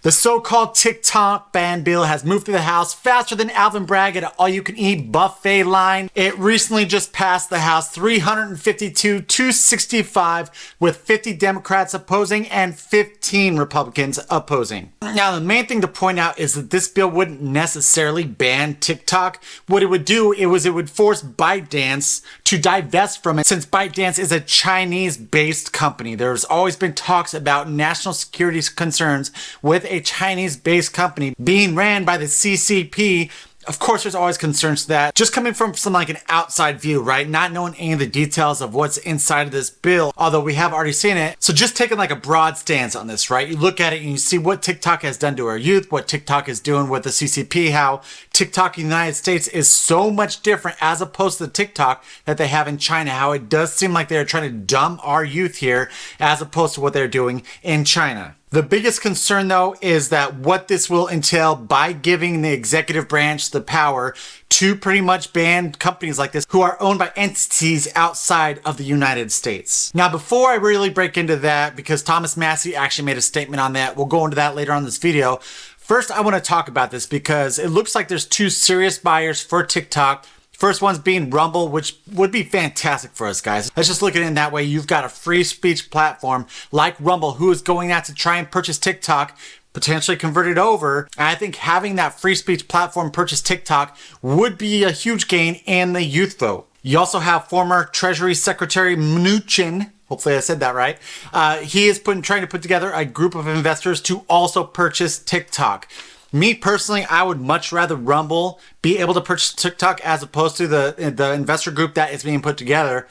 The so-called Tik Tok ban bill has moved through the House faster than Alvin Bragg at an all-you-can-eat buffet line. It recently just passed the House 352-265 with 50 Democrats opposing and 15 Republicans opposing. Now, the main thing to point out is that this bill wouldn't necessarily ban TikTok. What it would do is it would force ByteDance to divest from it, since ByteDance is a Chinese-based company. There's always been talks about national security concerns with a Chinese-based company being ran by the CCP. Of course, there's always concerns to that. Just coming from like an outside view, right? Not knowing any of the details of what's inside of this bill, although we have already seen it. So just taking like a broad stance on this, right? You look at it and you see what TikTok has done to our youth, what TikTok is doing with the CCP, how TikTok in the United States is so much different as opposed to the TikTok that they have in China, how it does seem like they're trying to dumb our youth here as opposed to what they're doing in China. The biggest concern, though, is that what this will entail by giving the executive branch the power to pretty much ban companies like this who are owned by entities outside of the United States. Now, before I really break into that, because Thomas Massie actually made a statement on that, we'll go into that later on in this video. First, I want to talk about this because it looks like there's two serious buyers for TikTok. First one's being Rumble, which would be fantastic for us, guys. Let's just look at it in that way. You've got a free speech platform like Rumble who is going out to try and purchase TikTok, potentially convert it over. And I think having that free speech platform purchase TikTok would be a huge gain in the youth vote. You also have former Treasury Secretary Mnuchin. Hopefully I said that right. He is trying to put together a group of investors to also purchase TikTok. Me personally, I would much rather Rumble be able to purchase TikTok as opposed to the investor group that is being put together.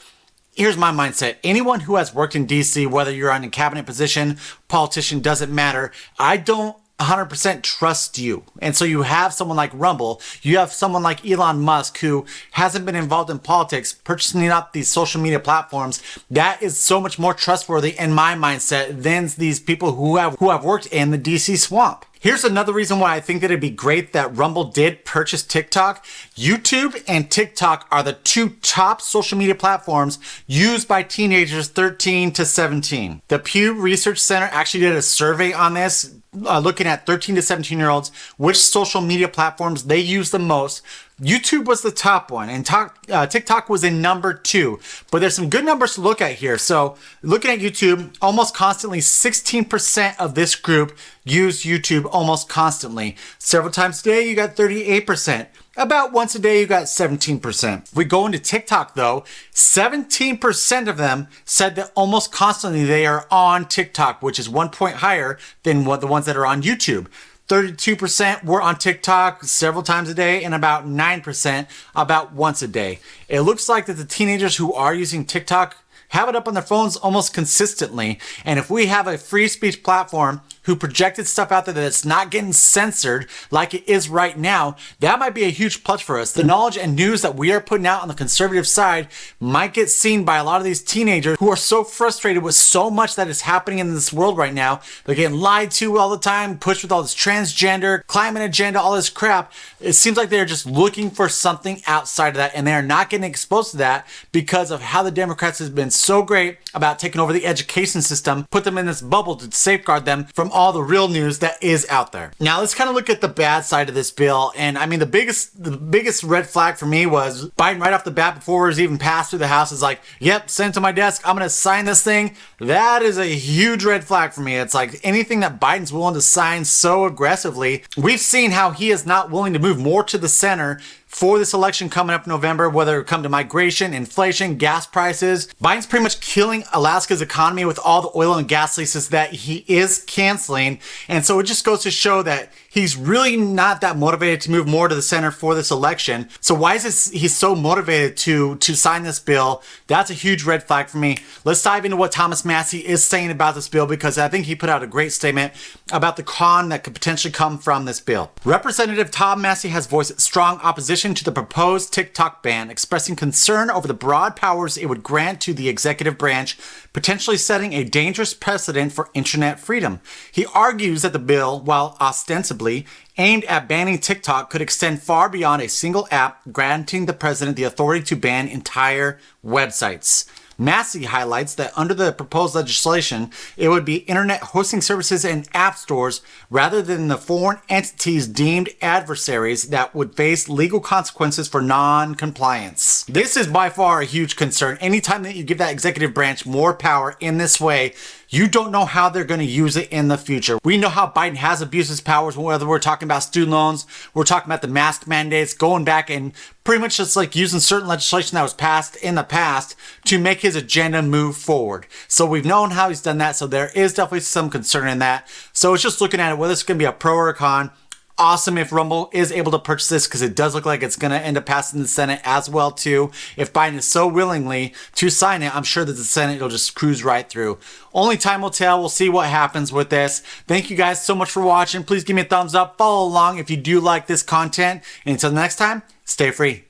Here's my mindset. Anyone who has worked in DC, whether you're on a cabinet position, politician, doesn't matter. I don't 100% trust you. And so you have someone like Rumble, you have someone like Elon Musk who hasn't been involved in politics, purchasing up these social media platforms. That is so much more trustworthy in my mindset than these people who have worked in the DC swamp. Here's another reason why I think that it'd be great that Rumble did purchase TikTok. YouTube and TikTok are the two top social media platforms used by teenagers 13 to 17. The Pew Research Center actually did a survey on this, looking at 13 to 17 year olds, which social media platforms they use the most. YouTube was the top one and TikTok was in number 2, but there's some good numbers to look at here. So looking at YouTube, almost constantly 16% of this group use YouTube almost constantly. Several times a day, you got 38%. About once a day, you got 17%. If we go into TikTok though, 17% of them said that almost constantly they are on TikTok, which is 1 point higher than the ones that are on YouTube. 32% were on TikTok several times a day, and about 9% about once a day. It looks like that the teenagers who are using TikTok have it up on their phones almost consistently. And if we have a free speech platform who projected stuff out there that's not getting censored like it is right now, that might be a huge plus for us. The knowledge and news that we are putting out on the conservative side might get seen by a lot of these teenagers who are so frustrated with so much that is happening in this world right now. They're getting lied to all the time, pushed with all this transgender, climate agenda, all this crap. It seems like they're just looking for something outside of that, and they're not getting exposed to that because of how the Democrats have been so great about taking over the education system, put them in this bubble to safeguard them from all the real news that is out there. Now let's kind of look at the bad side of this bill. And I mean, the biggest red flag for me was Biden right off the bat before it was even passed through the House is like, yep, send it to my desk. I'm going to sign this thing. That is a huge red flag for me. It's like anything that Biden's willing to sign so aggressively. We've seen how he is not willing to move more to the center for this election coming up in November, whether it come to migration, inflation, gas prices. Biden's pretty much killing Alaska's economy with all the oil and gas leases that he is canceling. And so it just goes to show that he's really not that motivated to move more to the center for this election. So why is he's so motivated to sign this bill? That's a huge red flag for me. Let's dive into what Thomas Massie is saying about this bill, because I think he put out a great statement about the con that could potentially come from this bill. Representative Tom Massie has voiced strong opposition to the proposed TikTok ban, expressing concern over the broad powers it would grant to the executive branch, potentially setting a dangerous precedent for internet freedom. He argues that the bill, while ostensibly aimed at banning TikTok, could extend far beyond a single app, granting the president the authority to ban entire websites. Massey highlights that under the proposed legislation, it would be internet hosting services and app stores rather than the foreign entities deemed adversaries that would face legal consequences for non-compliance. This is by far a huge concern. Anytime that you give that executive branch more power in this way, you don't know how they're going to use it in the future. We know how Biden has abused his powers, whether we're talking about student loans, we're talking about the mask mandates, going back and pretty much just like using certain legislation that was passed in the past to make his agenda move forward. So we've known how he's done that. So there is definitely some concern in that. So it's just looking at it, whether it's going to be a pro or a con. Awesome if Rumble is able to purchase this, because it does look like it's going to end up passing the Senate as well too. If Biden is so willingly to sign it, I'm sure that the Senate will just cruise right through. Only time will tell. We'll see what happens with this. Thank you guys so much for watching. Please give me a thumbs up. Follow along if you do like this content. And until next time, stay free.